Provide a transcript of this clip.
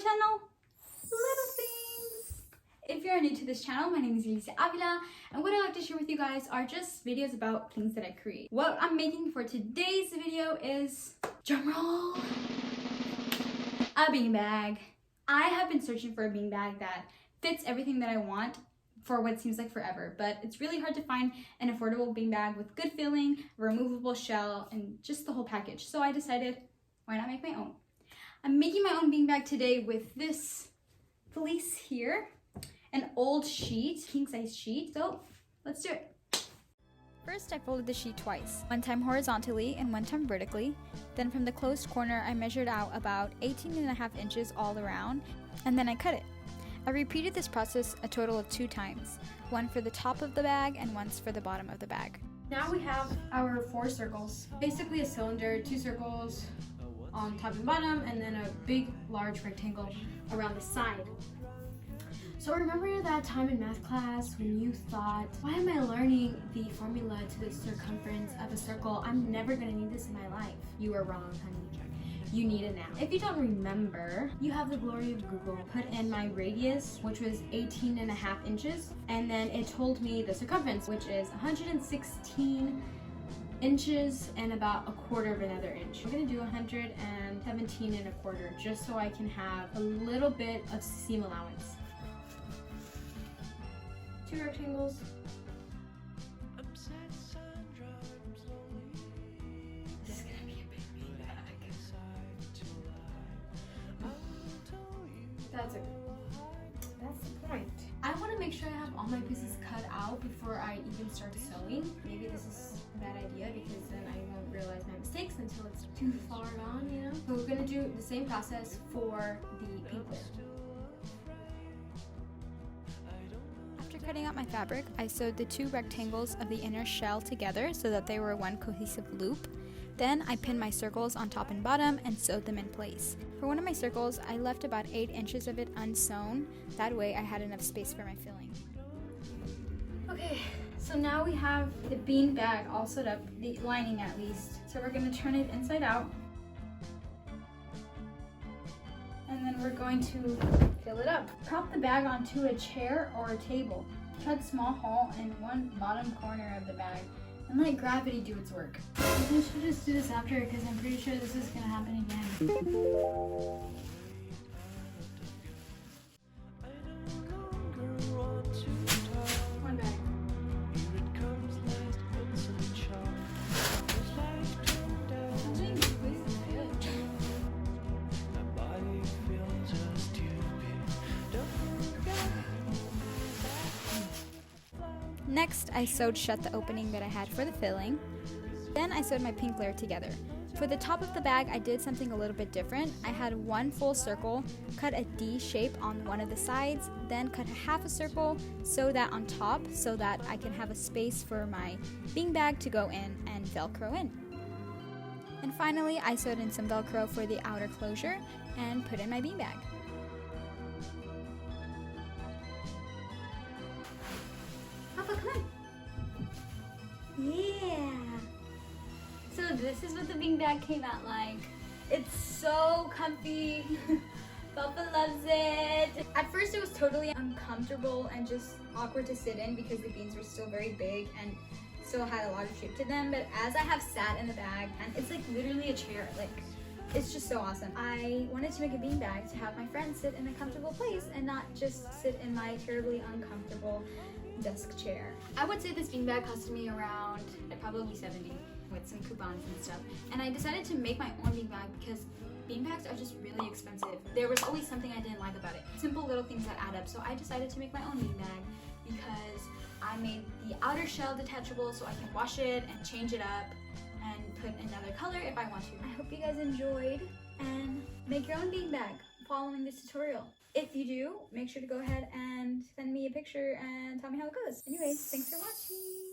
channel, Little Things. If you're new to this channel, my name is Lisa Avila, and what I like to share with you guys are just videos about things that I create. What I'm making for today's video is, drumroll, a beanbag. I have been searching for a beanbag that fits everything that I want for what seems like forever, but it's really hard to find an affordable beanbag with good filling, removable shell, and just the whole package. So I decided, why not make my own? I'm making my own beanbag today with this fleece here, an old sheet, king size sheet. So let's do it. First, I folded the sheet twice, one time horizontally and one time vertically. Then from the closed corner, I measured out about 18.5 inches all around, and then I cut it. I repeated this process a total of 2 times, one for the top of the bag and once for the bottom of the bag. Now we have our 4 circles. Basically a cylinder, 2 circles on top and bottom, and then a big, large rectangle around the side. So remember that time in math class when you thought, why am I learning the formula to the circumference of a circle? I'm never gonna need this in my life. You are wrong, honey. You need it now. If you don't remember, you have the glory of Google. Put in my radius, which was 18.5 inches, and then it told me the circumference, which is 116 inches and about a quarter of another inch. We're gonna do 117 and a quarter, just so I can have a little bit of seam allowance. 2 rectangles. This is gonna be a big beanbag. That's the point. I want to make sure I have all my pieces cut out before I even start sewing. Maybe this is a bad idea because then I won't realize my mistakes until it's too far gone, you know? So we're gonna do the same process for the pink layer. After cutting out my fabric, I sewed the 2 rectangles of the inner shell together so that they were one cohesive loop. Then I pinned my circles on top and bottom and sewed them in place. For one of my circles, I left about 8 inches of it unsewn. That way I had enough space for my filling. Okay, so now we have the bean bag all sewed up, the lining at least. So we're gonna turn it inside out. And then we're going to fill it up. Prop the bag onto a chair or a table. Cut small hole in one bottom corner of the bag and let gravity do its work. We should just do this after because I'm pretty sure this is gonna happen again. One bag. Next, I sewed shut the opening that I had for the filling. Then I sewed my pink layer together. For the top of the bag, I did something a little bit different. I had one full circle, cut a D shape on one of the sides, then cut half a circle, sew that on top so that I can have a space for my beanbag to go in and Velcro in. And finally, I sewed in some Velcro for the outer closure and put in my beanbag. Come on. Yeah. So this is what the beanbag came out like. It's so comfy. Papa loves it. At first it was totally uncomfortable and just awkward to sit in because the beans were still very big and still had a lot of shape to them. But as I have sat in the bag, and it's like literally a chair, like it's just so awesome. I wanted to make a beanbag to have my friends sit in a comfortable place and not just sit in my terribly uncomfortable desk chair. I would say this beanbag costed me around probably $70 with some coupons and stuff. And I decided to make my own beanbag because beanbags are just really expensive. There was always something I didn't like about it. Simple little things that add up. So I decided to make my own beanbag because I made the outer shell detachable so I can wash it and change it up and put another color if I want to. I hope you guys enjoyed and make your own beanbag following this tutorial. If you do, make sure to go ahead and send me a picture and tell me how it goes. Anyways, thanks for watching.